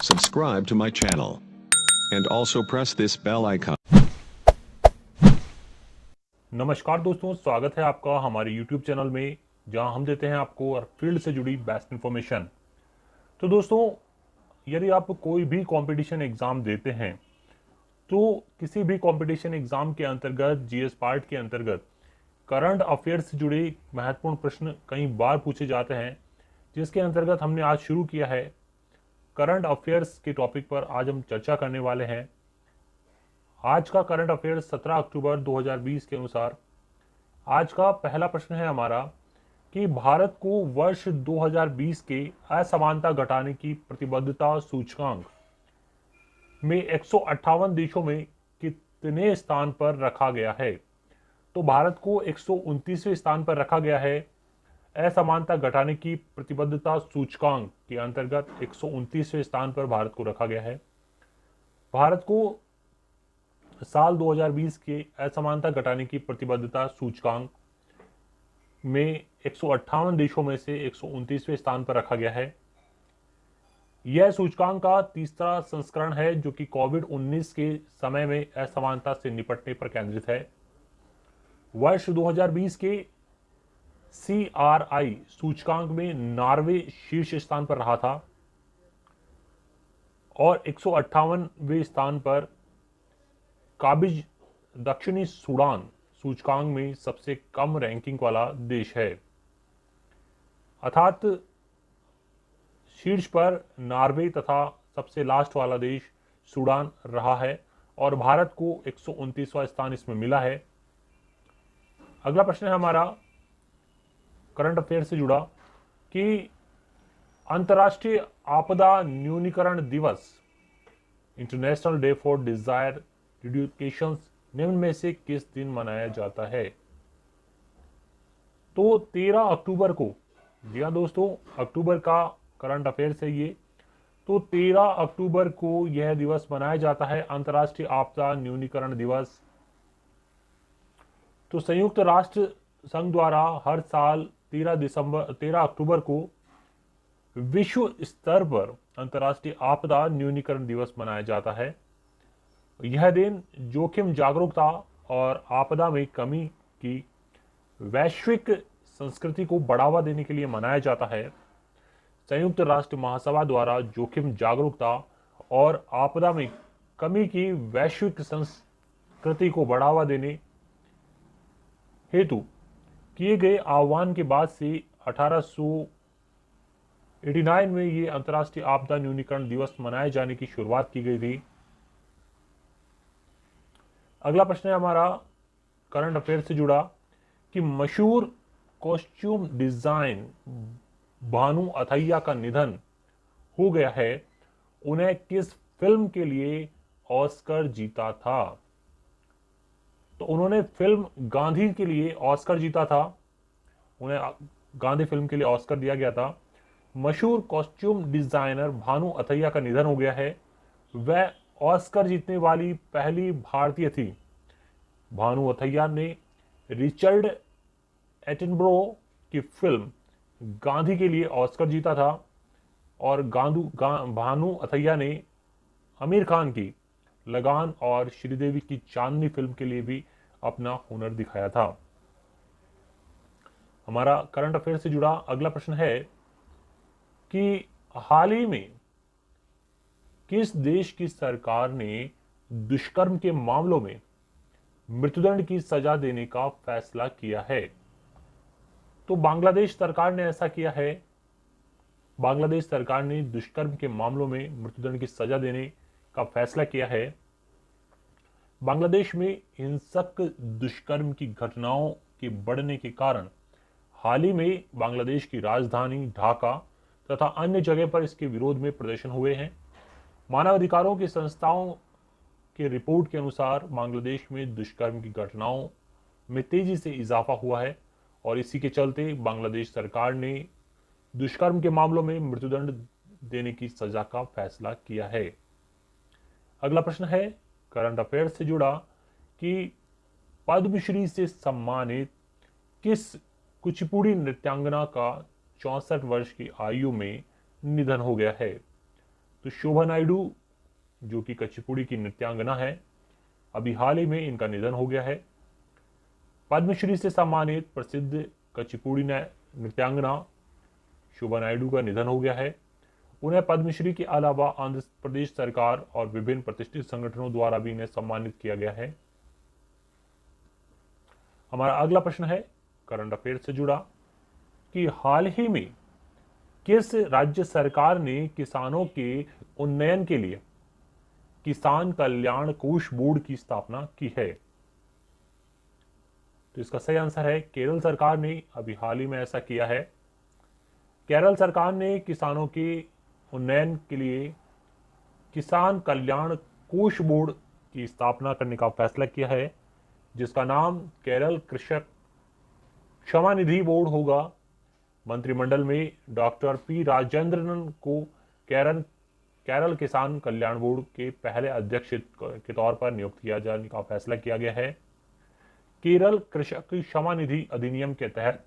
subscribe to my channel, and also press this bell icon. नमस्कार दोस्तों, स्वागत है आपका हमारे YouTube चैनल में, जहां हम देते हैं आपको फील्ड से जुड़ी बेस्ट इन्फॉर्मेशन। तो दोस्तों, यदि आप कोई भी कंपटीशन एग्ज़ाम देते हैं तो किसी भी कंपटीशन एग्ज़ाम के अंतर्गत जीएस पार्ट के अंतर्गत करंट अफेयर्स से जुड़े महत्वपूर्ण प्रश्न कई बार पूछे जाते हैं, जिसके अंतर्गत हमने आज शुरू किया है। करंट अफेयर्स के टॉपिक पर आज हम चर्चा करने वाले हैं। आज का करंट अफेयर्स 17 अक्टूबर 2020 के अनुसार आज का पहला प्रश्न है हमारा कि भारत को वर्ष 2020 के असमानता घटाने की प्रतिबद्धता सूचकांक में 158 देशों में कितने स्थान पर रखा गया है। तो भारत को 129वें स्थान पर रखा गया है। असमानता घटाने की प्रतिबद्धता सूचकांक के अंतर्गत 129वें स्थान पर भारत को रखा गया है। भारत को साल 2020 के असमानता घटाने की प्रतिबद्धता सूचकांक में 158 देशों में से 129वें स्थान पर रखा गया है। यह सूचकांक का तीसरा संस्करण है, जो कि कोविड-19 के समय में असमानता से निपटने पर केंद्रित है। वर्ष 2020 के CRI सूचकांक में नॉर्वे शीर्ष स्थान पर रहा था और 158वें स्थान पर काबिज दक्षिणी सूडान सूचकांक में सबसे कम रैंकिंग वाला देश है। अर्थात शीर्ष पर नॉर्वे तथा सबसे लास्ट वाला देश सूडान रहा है और भारत को 129वां स्थान इसमें मिला है। अगला प्रश्न है हमारा करंट अफेयर से जुड़ा कि अंतर्राष्ट्रीय आपदा न्यूनीकरण दिवस, इंटरनेशनल डे फॉर डिजायर रिड्यूकेशन, निम्न में से किस दिन मनाया जाता है। तो 13 अक्टूबर को, जी हाँ दोस्तों, अक्टूबर का करंट अफेयर्स है ये। तो 13 अक्टूबर को यह दिवस मनाया जाता है, अंतर्राष्ट्रीय आपदा न्यूनीकरण दिवस। तो संयुक्त राष्ट्र संघ द्वारा हर साल 13 अक्टूबर को विश्व स्तर पर अंतर्राष्ट्रीय आपदा न्यूनीकरण दिवस मनाया जाता है। यह दिन जोखिम जागरूकता और आपदा में कमी की वैश्विक संस्कृति को बढ़ावा देने के लिए मनाया जाता है। संयुक्त राष्ट्र महासभा द्वारा जोखिम जागरूकता और आपदा में कमी की वैश्विक संस्कृति को बढ़ावा देने हेतु किए गए आह्वान के बाद से 1889 में ये अंतर्राष्ट्रीय आपदा न्यूनीकरण दिवस मनाए जाने की शुरुआत की गई थी। अगला प्रश्न है हमारा करंट अफेयर से जुड़ा कि मशहूर कॉस्ट्यूम डिजाइन भानु अथैया का निधन हो गया है। उन्हें किस फिल्म के लिए ऑस्कर जीता था। तो उन्होंने फिल्म गांधी के लिए ऑस्कर जीता था। उन्हें गांधी फिल्म के लिए ऑस्कर दिया गया था। मशहूर कॉस्ट्यूम डिजाइनर भानु अथैया का निधन हो गया है। वह ऑस्कर जीतने वाली पहली भारतीय थी। भानु अथैया ने रिचर्ड एटनबरो की फिल्म गांधी के लिए ऑस्कर जीता था और भानु अथैया ने आमिर खान की लगान और श्रीदेवी की चांदनी फिल्म के लिए भी अपना हुनर दिखाया था। हमारा करंट अफेयर से जुड़ा अगला प्रश्न है कि हाल ही में किस देश की सरकार ने दुष्कर्म के मामलों में मृत्युदंड की सजा देने का फैसला किया है। तो बांग्लादेश सरकार ने ऐसा किया है। बांग्लादेश सरकार ने दुष्कर्म के मामलों में मृत्युदंड की सजा देने का फैसला किया है। बांग्लादेश में हिंसक दुष्कर्म की घटनाओं के बढ़ने के कारण हाल ही में बांग्लादेश की राजधानी ढाका तथा अन्य जगह पर इसके विरोध में प्रदर्शन हुए हैं। मानवाधिकारों की संस्थाओं के रिपोर्ट के अनुसार बांग्लादेश में दुष्कर्म की घटनाओं में तेजी से इजाफा हुआ है और इसी के चलते बांग्लादेश सरकार ने दुष्कर्म के मामलों में मृत्युदंड देने की सजा का फैसला किया है। अगला प्रश्न है करंट अफेयर से जुड़ा कि पद्मश्री से सम्मानित किस कुचिपुड़ी नृत्यांगना का 64 वर्ष की आयु में निधन हो गया है। तो शोभा नायडू जो कि कुचिपुड़ी की नृत्यांगना है, अभी हाल ही में इनका निधन हो गया है। पद्मश्री से सम्मानित प्रसिद्ध कुचिपुड़ी नृत्यांगना शोभा नायडू का निधन हो गया है। उन्हें पद्मश्री के अलावा आंध्र प्रदेश सरकार और विभिन्न प्रतिष्ठित संगठनों द्वारा भी इन्हें सम्मानित किया गया है। हमारा अगला प्रश्न है करंट अफेयर से जुड़ा कि हाल ही में किस राज्य सरकार ने किसानों के उन्नयन के लिए किसान कल्याण कोष बोर्ड की स्थापना की है? तो इसका सही आंसर है केरल सरकार ने अभी हाल ही में ऐसा किया है। केरल सरकार ने किसानों के उन्नयन के लिए किसान कल्याण कोष बोर्ड की स्थापना करने का फैसला किया है, जिसका नाम केरल कृषक क्षमा निधि बोर्ड होगा। मंत्रिमंडल में डॉक्टर पी राजेंद्रन को केरल किसान कल्याण बोर्ड के पहले अध्यक्ष के तौर पर नियुक्त किया जाने का फैसला किया गया है। केरल कृषक क्षमा निधि अधिनियम के तहत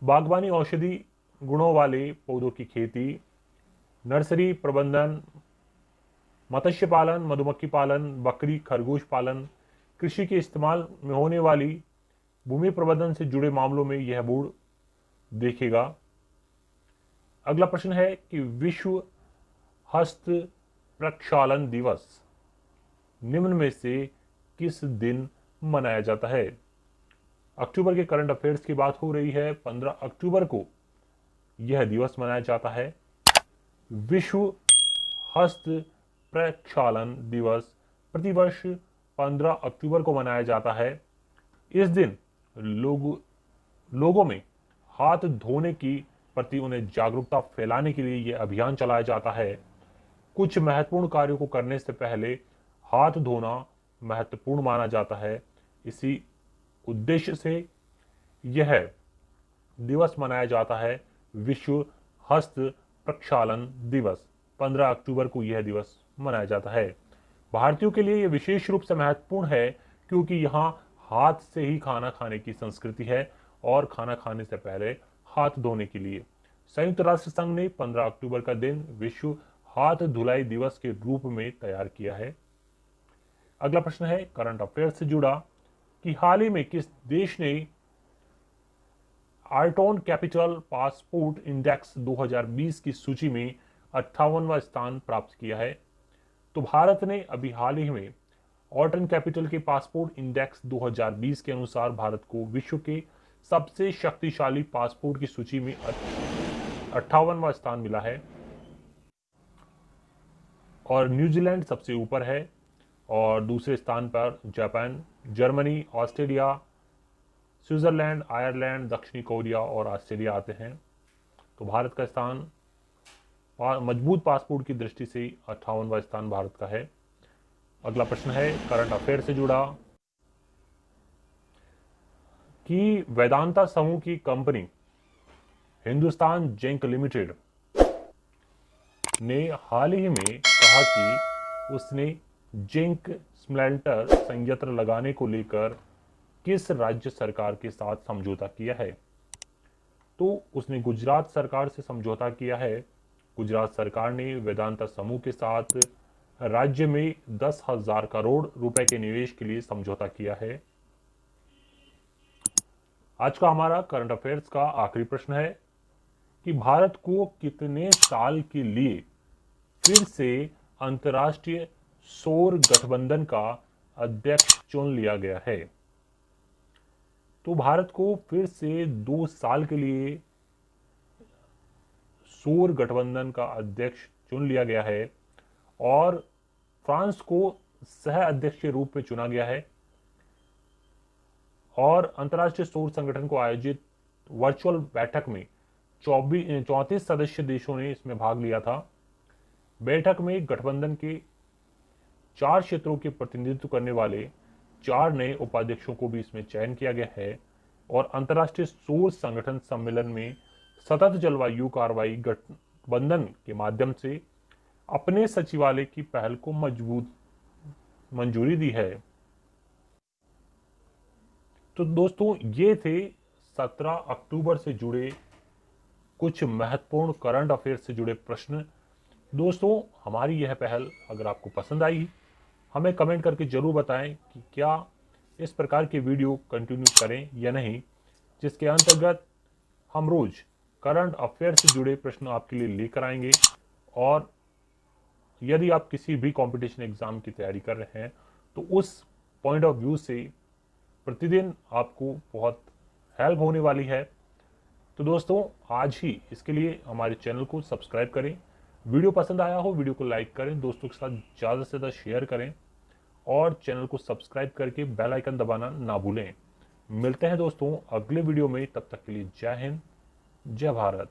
बागवानी औषधि गुणों वाले पौधों की खेती, नर्सरी प्रबंधन, मत्स्य पालन, मधुमक्खी पालन, बकरी खरगोश पालन, कृषि के इस्तेमाल में होने वाली भूमि प्रबंधन से जुड़े मामलों में यह बोर्ड देखेगा। अगला प्रश्न है कि विश्व हस्त प्रक्षालन दिवस निम्न में से किस दिन मनाया जाता है? अक्टूबर के करंट अफेयर्स की बात हो रही है। 15 अक्टूबर को यह दिवस मनाया जाता है। विश्व हस्त प्रक्षालन दिवस प्रतिवर्ष 15 अक्टूबर को मनाया जाता है। इस दिन लोगों में हाथ धोने की प्रति उन्हें जागरूकता फैलाने के लिए यह अभियान चलाया जाता है। कुछ महत्वपूर्ण कार्यों को करने से पहले हाथ धोना महत्वपूर्ण माना जाता है। इसी उद्देश्य से यह दिवस मनाया जाता है। विश्व हस्त प्रक्षालन दिवस 15 अक्टूबर को यह दिवस मनाया जाता है। भारतीयों के लिए यह विशेष रूप से महत्वपूर्ण है क्योंकि यहाँ हाथ से ही खाना खाने की संस्कृति है और खाना खाने से पहले हाथ धोने के लिए संयुक्त राष्ट्र संघ ने 15 अक्टूबर का दिन विश्व हाथ धुलाई दिवस के रूप में तैयार किया है। अगला प्रश्न है करंट अफेयर से जुड़ा कि हाल ही में किस देश ने आर्टोन कैपिटल पासपोर्ट इंडेक्स 2020 की सूची में 58वां स्थान प्राप्त किया है? तो भारत ने अभी हाल ही में ऑर्टन कैपिटल के पासपोर्ट इंडेक्स 2020 के अनुसार भारत को विश्व के सबसे शक्तिशाली पासपोर्ट की सूची में 58वां स्थान मिला है और न्यूजीलैंड सबसे ऊपर है और दूसरे स्थान पर Japan, Germany, Australia, Switzerland, Ireland, दक्षिणी कोरिया और ऑस्ट्रेलिया आते हैं। तो भारत का स्थान मजबूत पासपोर्ट की दृष्टि से 58वां स्थान भारत का है। अगला प्रश्न है करंट अफेयर से जुड़ा कि वेदांता समूह की कंपनी हिंदुस्तान जिंक लिमिटेड ने हाल ही में कहा कि उसने जिंक स्मेल्टर संयंत्र लगाने को लेकर किस राज्य सरकार के साथ समझौता किया है? तो उसने गुजरात सरकार से समझौता किया है। गुजरात सरकार ने वेदांता समूह के साथ राज्य में 10,000 करोड़ रुपए के निवेश के लिए समझौता किया है। आज का हमारा करंट अफेयर्स का आखिरी प्रश्न है कि भारत को कितने साल के लिए फिर से अंतर्राष्ट्रीय सौर गठबंधन का अध्यक्ष चुन लिया गया है? तो भारत को फिर से 2 साल के लिए सौर गठबंधन का अध्यक्ष चुन लिया गया है और फ्रांस को सह अध्यक्ष के रूप में चुना गया है और अंतर्राष्ट्रीय सौर संगठन को आयोजित वर्चुअल बैठक में 34 सदस्य देशों ने इसमें भाग लिया था। बैठक में गठबंधन के 4 क्षेत्रों के प्रतिनिधित्व करने वाले 4 नए उपाध्यक्षों को भी इसमें चयन किया गया है और अंतर्राष्ट्रीय सौर संगठन सम्मेलन में सतत जलवायु कार्रवाई गठबंधन के माध्यम से अपने सचिवालय की पहल को मंजूरी दी है। तो दोस्तों ये थे 17 अक्टूबर से जुड़े कुछ महत्वपूर्ण करंट अफेयर से जुड़े प्रश्न दोस्तों, हमारी यह पहल अगर आपको पसंद आई, हमें कमेंट करके ज़रूर बताएं कि क्या इस प्रकार के वीडियो कंटिन्यू करें या नहीं, जिसके अंतर्गत हम रोज़ करंट अफेयर से जुड़े प्रश्न आपके लिए लेकर आएंगे। और यदि आप किसी भी कंपटीशन एग्ज़ाम की तैयारी कर रहे हैं तो उस पॉइंट ऑफ व्यू से प्रतिदिन आपको बहुत हेल्प होने वाली है। तो दोस्तों, आज ही इसके लिए हमारे चैनल को सब्सक्राइब करें। वीडियो पसंद आया हो वीडियो को लाइक करें, दोस्तों के साथ ज़्यादा से ज़्यादा शेयर करें और चैनल को सब्सक्राइब करके बेल आइकन दबाना ना भूलें। मिलते हैं दोस्तों अगले वीडियो में, तब तक के लिए जय हिंद, जय भारत।